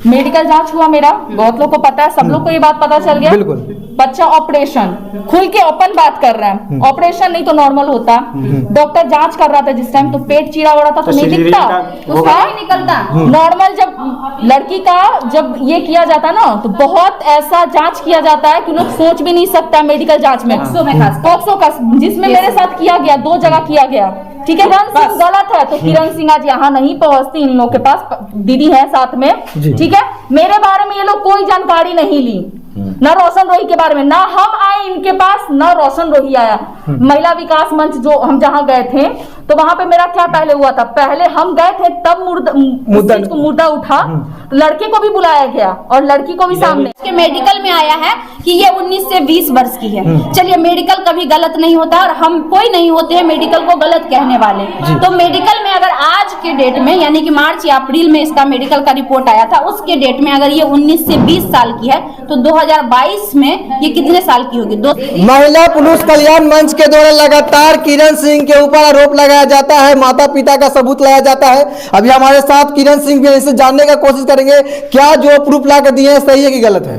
Medical जांच हुआ मेरा, बहुत लोग को पता है, सब लोग को ये बात पता चल गया। बिल्कुल। बच्चा ऑपरेशन, खुल के ओपन बात कर रहा है, ऑपरेशन नहीं तो नॉर्मल होता। डॉक्टर जांच कर रहा था जिस टाइम, तो पेट चीरा हो रहा था तो नहीं दिखता, तो नहीं निकलता। नॉर्मल जब लड़की का जब ये किया जाता ना, तो बहुत ऐसा जांच किया जाता है कि लोग सोच भी नहीं सकता मेडिकल जांच में, पॉक्सो का, जिसमें मेरे साथ किया गया, 2 जगह किया गया। ठीक है, किरण सिंह गलत है तो किरण सिंह आज यहाँ नहीं पहुंचती, इन लोग के पास दीदी है साथ में। ठीक है, मेरे बारे में ये लोग कोई जानकारी नहीं ली, ना रोशन रोही के बारे में, ना हम आए इनके पास, ना रोशन रोही आया। महिला विकास मंच जो हम जहाँ गए थे, तो वहां पे मेरा क्या पहले हुआ था, पहले हम गए थे तब मुद्दा उठा, लड़के को भी बुलाया गया और लड़की को भी सामने। के मेडिकल में आया है कि ये 19 से 20 वर्ष की है। चलिए, मेडिकल कभी गलत नहीं होता और हम कोई नहीं होते हैं मेडिकल को गलत कहने वाले। तो मेडिकल में अगर आज के डेट में, यानी कि मार्च या अप्रैल में इसका मेडिकल का रिपोर्ट आया था, उसके डेट में अगर ये 19 से 20 साल की है तो 2022 में ये कितने साल की होगी? महिला पुरुष कल्याण मंच के द्वारा लगातार किरण सिंह के ऊपर आरोप लगाया जाता है, माता पिता का सबूत लाया जाता है। अभी हमारे साथ किरण सिंह भी इसे जानने का कोशिश करेंगे, क्या जो प्रूफ ला कर दिए हैं सही है कि गलत है?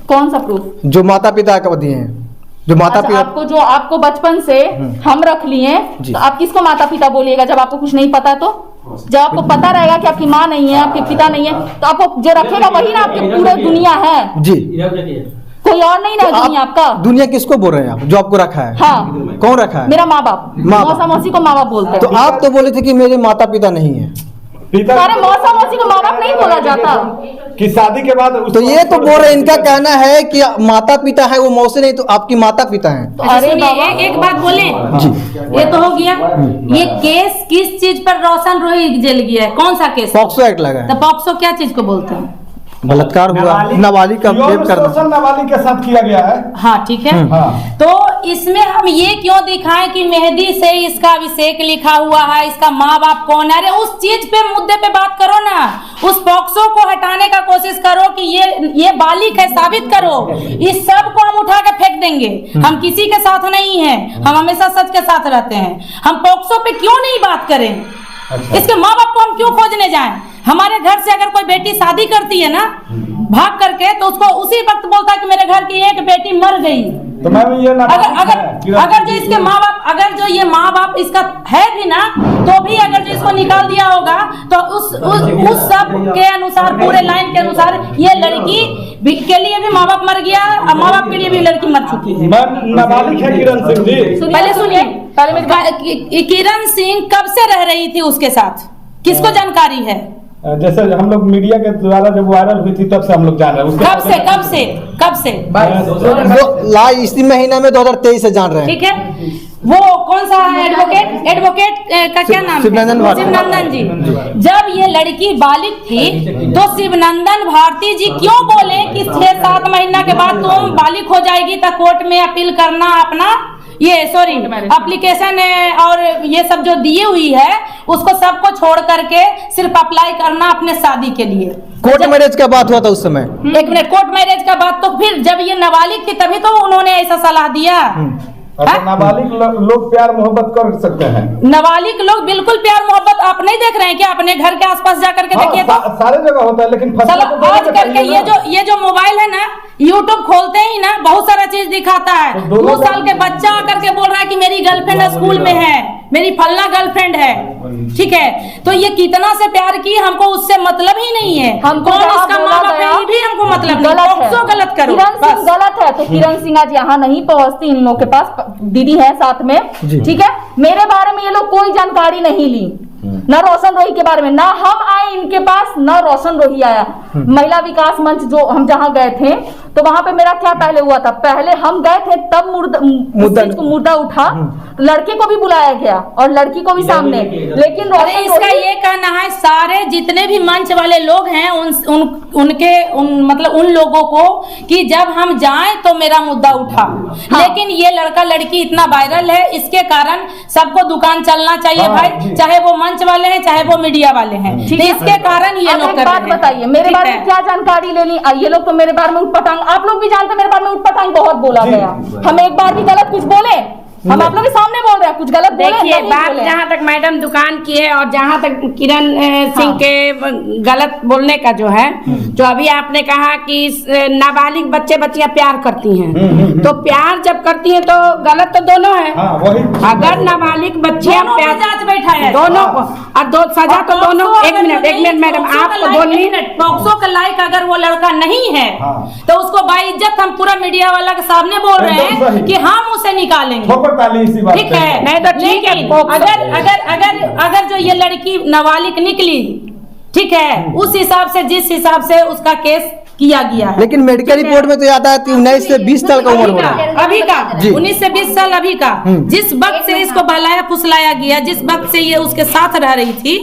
कौन सा प्रूफ? जो माता पिता का दिए हैं, जो माता पिता आपको बचपन से हम रख लिए, तो आप किसको माता पिता बोलिएगा जब आपको कुछ नहीं पता? तो जब आपको पता रहेगा कि आपकी माँ नहीं है, आपके पिता नहीं है, तो आपको जो रखेगा वही ना आपकी पूरी दुनिया है जी, कोई और नहीं ना दुनिया आपका। दुनिया किसको बोल रहे हैं आप, जो आपको रखा है? हाँ, कौन रखा है? मेरा माँ बाप, मौसा मौसी को माँ बाप बोलते हैं। तो आप तो बोले थे कि मेरे माता पिता नहीं है। अरे मौसा मौसी को माँ बाप नहीं बोला जाता कि शादी के बाद? तो ये तो बोल रहे, इनका कहना है कि माता पिता है वो मौसी नहीं, तो आपकी माता पिता हैं। तो अरे एक बात बोले जी, ये तो हो गया। ये केस किस चीज पर रोशन रोही जेल गया है? कौन सा केस? पॉक्सो एक्ट लगा है। तो पॉक्सो क्या चीज को बोलते हैं? बलात्कार हुआ, नाबालिग का रेप करना, नाबालिग के साथ किया गया है। हाँ, ठीक है। तो इसमें हम ये क्यों दिखाएं कि मेहंदी से इसका अभिषेक लिखा हुआ है, इसका माँ बाप कौन है? अरे उस चीज पे, मुद्दे पे बात करो ना, उस पॉक्सो को हटाने का कोशिश करो कि ये बालिग है, साबित करो। इस सब को हम उठा के फेंक देंगे, हम किसी के साथ नहीं है, हम हमेशा सच के साथ रहते हैं। हम पॉक्सो पे क्यों नहीं बात करें? इसके माँ बाप को हम क्यों खोजने जाएं? हमारे घर से अगर कोई बेटी शादी करती है ना भाग करके, तो उसको उसी वक्त बोलता है कि मेरे घर की एक बेटी मर गई। तो मैं ये ना अगर जो इसके माँ बाप, अगर जो ये माँ बाप इसका है भी ना, तो भी अगर जो इसको निकाल दिया होगा, तो उस सब के अनुसार, पूरे लाइन के अनुसार, ये लड़की के लिए भी माँ बाप मर गया और माँ बाप के लिए भी लड़की मर चुकी है। नाबालिग है किरण सिंह जी। पहले सुनिए, किरण सिंह कब से रह रही थी उसके साथ, किसको जानकारी है? जैसे हम लोग मीडिया के द्वारा जब वायरल हुई थी तब से हम लोग जान रहे हैं। कब से इसी महीने में 2023 से जान रहे हैं। ठीक है, वो कौन सा एडवोकेट का क्या नाम है? शिवनंदन जी। जब ये लड़की बालिग थी तो शिवनंदन भारती जी क्यों बोले कि 6-7 महीना के बाद तुम बालिग हो जाएगी तो कोर्ट में अपील करना, अपना एप्लीकेशन और ये सब जो दिए हुई है उसको सबको छोड़ करके सिर्फ अप्लाई करना अपने शादी के लिए। कोर्ट मैरिज का बात हुआ था उस समय। एक मिनट, कोर्ट मैरिज का बात, तो फिर जब ये नाबालिग थी तभी तो उन्होंने ऐसा सलाह दिया। नाबालिग लोग प्यार मोहब्बत कर सकते हैं। नाबालिग लोग बिल्कुल प्यार मोहब्बत आप नहीं देख रहे हैं क्या? अपने घर के आसपास जा करके देखिए तो सारे जगह होता है, लेकिन आज करके ये जो मोबाइल है ना, यूट्यूब खोलते ही ना बहुत सारा चीज दिखाता है। 2 साल के बच्चा आकर के बोल रहा है कि मेरी गर्लफ्रेंड स्कूल में है, मेरी फलना गर्लफ्रेंड है। ठीक है, तो ये कितना से प्यार की, हमको उससे मतलब ही नहीं है। हमको उसका माँ बाप है, ये भी हमको मतलब नहीं। गलत करो, किरण सिंह गलत है तो किरण सिंह आज यहाँ नहीं पहुंचती, इन लोग के पास दीदी है साथ में। ठीक है, मेरे बारे में ये लोग कोई जानकारी नहीं ली, ना रोशन रोही के बारे में, ना हम आए इनके पास, ना रोशन रोही आया। महिला विकास मंच जो हम जहाँ गए थे, तो वहां पे मेरा क्या पहले हुआ था, पहले हम गए थे तब मुद्दा उठा, लड़के को भी बुलाया गया और लड़की को भी सामने। लेकिन इसका ये कहना है सारे जितने भी मंच वाले लोग हैं मतलब उन लोगों को कि जब हम जाएं तो मेरा मुद्दा उठा। लेकिन ये लड़का लड़की इतना वायरल है, इसके कारण सबको दुकान चलना चाहिए भाई, चाहे वो मंच वाले हैं चाहे वो मीडिया वाले हैं। इसके कारण ये लोग बात बताइए, मेरे बारे में क्या जानकारी लेनी? ये लोग तो मेरे बारे में उठपटांग, आप लोग भी जानते हैं मेरे बारे में उठपटांग बहुत बोला गया। हम एक बार भी गलत कुछ बोले? हम आप लोग के सामने बोल रहे हैं, कुछ गलत बोले देखिए नहीं बात बोले। जहाँ तक मैडम दुकान की है और जहाँ तक किरण सिंह के गलत बोलने का जो है, जो अभी आपने कहा कि नाबालिग बच्चे बच्चियां प्यार करती हैं, तो प्यार जब करती हैं तो गलत तो दोनों है। हाँ, वही अगर नाबालिग बच्चियां प्यार बैठा है दोनों को, और दो सजा तो दोनों। एक मिनट मैडम, आप तो बोलिए, पॉक्सो का लायक अगर वो लड़का नहीं है तो उसको बाइज्जत हम पूरा मीडिया वाला के सामने बोल रहे हैं कि हम उसे निकालेंगे, ठीक है? नहीं तो ठीक है, अगर जो ये लड़की नाबालिग निकली, ठीक है, उस हिसाब से जिस हिसाब से उसका केस किया गया है, लेकिन मेडिकल रिपोर्ट में तो आता है 19 से 20 साल का उम्र होगा। अभी का 19 से 20 साल अभी का, जिस वक्त से इसको बहलाया फुसलाया गया, जिस वक्त से ये उसके साथ रह रही थी,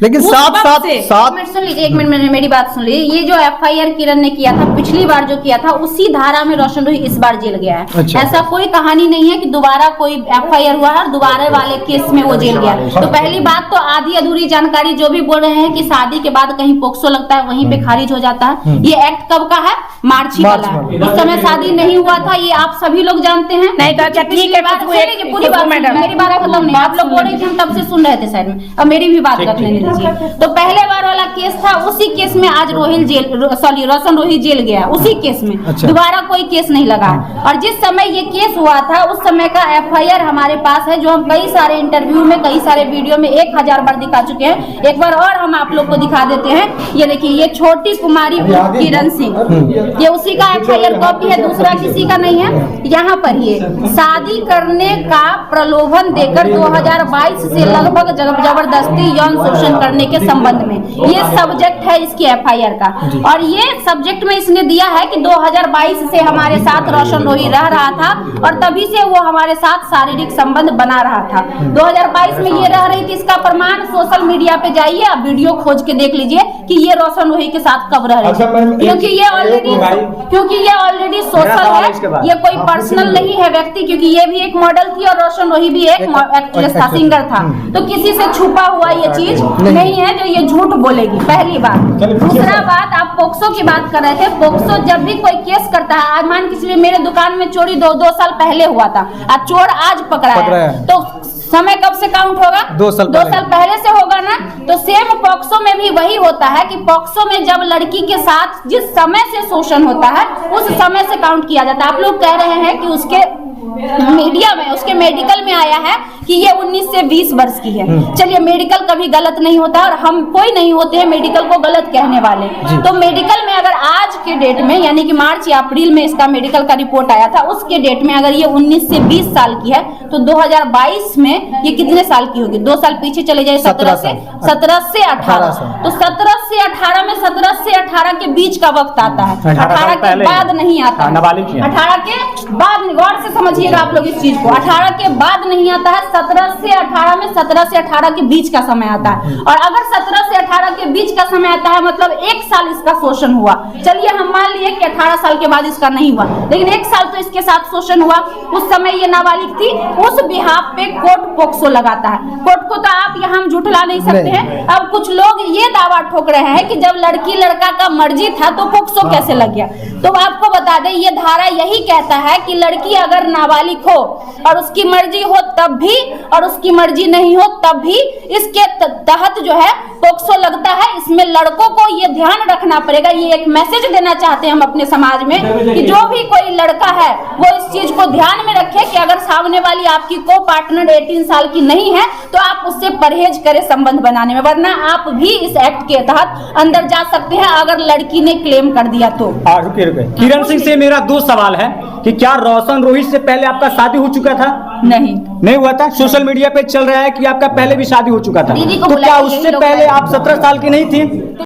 लेकिन साथ एक मिनट सुन लीजिए, एक मिनट मेरी बात सुन लीजिए। ये जो एफआईआर किरण ने किया था पिछली बार जो किया था, उसी धारा में रोशन रोही इस बार जेल गया है। अच्छा। ऐसा कोई कहानी नहीं है कि दोबारा कोई एफआईआर हुआ है और दोबारा वाले केस में वो जेल गया। तो पहली बात तो आधी अधूरी जानकारी जो भी बोल रहे हैं कि शादी के बाद कहीं पोक्सो लगता है वहीं पे खारिज हो जाता है। ये एक्ट कब का है? मार्च ही वाला है। उस समय शादी नहीं हुआ था, ये आप सभी लोग जानते हैं। नहीं तो अच्छा ठीक है, पूरी बात मैडम, मेरी बात खत्म नहीं, आप लोग बोल रहे थे हम तब से सुन रहे थे साइड में, अब मेरी भी बात रख लेने दीजिए। तो पहले बार वाला केस था, उसी केस में आज रोशन रोही जेल गया, उसी केस में। अच्छा। दोबारा कोई केस नहीं लगा। और जिस समय ये केस हुआ था उस समय का एफआईआर हमारे पास है, जो हम कई सारे इंटरव्यू में, कई सारे वीडियो में 1000 बार दिखा चुके हैं। एक बार और हम आप लोग को दिखा देते हैं। ये देखिए, ये छोटी कुमारी किरण सिंह, ये उसी का एफआईआर कॉपी है, दूसरा किसी का नहीं है। यहाँ पर ये शादी करने का प्रलोभन देकर 2022 से लगभग जबरदस्ती यौन शोषण करने के संबंध में, ये सब्जेक्ट है इसकी एफआईआर का। और ये सब्जेक्ट में इसने दिया है कि 2022 से हमारे साथ रोशन रोही रह रहा था और तभी से वो हमारे साथ शारीरिक संबंध बना रहा था। 2022 में ये रह रही थी, इसका प्रमाण सोशल मीडिया पे जाइए, आप वीडियो खोज के देख लीजिए कि ये रोशन रोही के साथ कब रह रही थी। क्योंकि ये ऑलरेडी सोशल है, ये कोई पर्सनल नहीं है व्यक्ति, क्योंकि ये भी एक मॉडल थी और रोशन रोही भी एक एक्ट्रेस था, सिंगर था। तो किसी से छुपा हुआ ये चीज नहीं है जो ये झूठ बोलेगी, पहली बात। दूसरा बात, आप पोक्सो की बात कर रहे थे। पोक्सो जब भी कोई केस करता है, आज मान किसी मेरे दुकान में चोरी 2 साल पहले हुआ था, आज चोर आज पकड़ा है, तो समय कब से काउंट होगा? 2 साल पहले से होगा ना। तो सेम पॉक्सो में भी वही होता है कि पॉक्सो में जब लड़की के साथ जिस समय से शोषण होता है उस समय से काउंट किया जाता है। आप लोग कह रहे हैं कि उसके मीडिया में, उसके मेडिकल में आया है कि ये 19 से 20 वर्ष की है। चलिए, मेडिकल कभी गलत नहीं होता और हम कोई नहीं होते हैं मेडिकल को गलत कहने वाले। तो मेडिकल में अगर आज के डेट में, यानी कि मार्च या अप्रैल में इसका मेडिकल का रिपोर्ट आया था, उसके डेट में अगर ये 19 से 20 साल की है तो 2022 में ये कितने साल की होगी? 2 साल पीछे चले जाए, 17 से 18। तो 17 से 18 में 17 से 18 के बीच का वक्त आता है, 18 के बाद नहीं आता। 18 के बाद, गौर से समझिएगा आप लोग इस चीज को, 18 के बाद नहीं आता है। 17 से 18 में 17 से 18 के बीच का समय आता है। और अगर 17 से 18 के बीच का समय आता है मतलब 1 साल इसका शोषण हुआ। चलिए हम मान लिए कि 18 साल के बाद इसका नहीं हुआ, लेकिन 1 साल तो इसके साथ शोषण हुआ। उस समय ये नाबालिग थी, उस बिहाफ पे कोर्ट पोक्सो लगाता है। कोर्ट को तो आप यहाँ झुठला नहीं सकते हैं। अब कुछ लोग ये दावा ठोक रहे हैं कि जब लड़की लड़का का मर्जी था तो पोक्सो कैसे लग गया। तो आपको बता दें, ये धारा यही कहता है कि लड़की अगर नाबालिग हो और उसकी मर्जी हो तब भी, और उसकी मर्जी नहीं हो तब भी इसके तहत जो है पोक्सो लगता है। इसमें लड़कों को ये ध्यान रखना पड़ेगा। ये एक मैसेज देना चाहते हैं हम अपने समाज में कि जो भी कोई लड़का है वो इस चीज को ध्यान में रखे कि अगर सामने वाली आपकी को पार्टनर 18 साल की नहीं है तो आप उससे परहेज करें संबंध बनाने में, वरना आप भी इस एक्ट के तहत अंदर जा सकते हैं अगर लड़की ने क्लेम कर दिया तो। रुके किरण सिंह से मेरा 2 सवाल है कि क्या रोशन रोही से पहले आपका शादी हो चुका था? नहीं हुआ था। सोशल मीडिया पे चल रहा है कि आपका पहले भी शादी हो चुका था, तो क्या उससे पहले आप 17 साल की नहीं थी?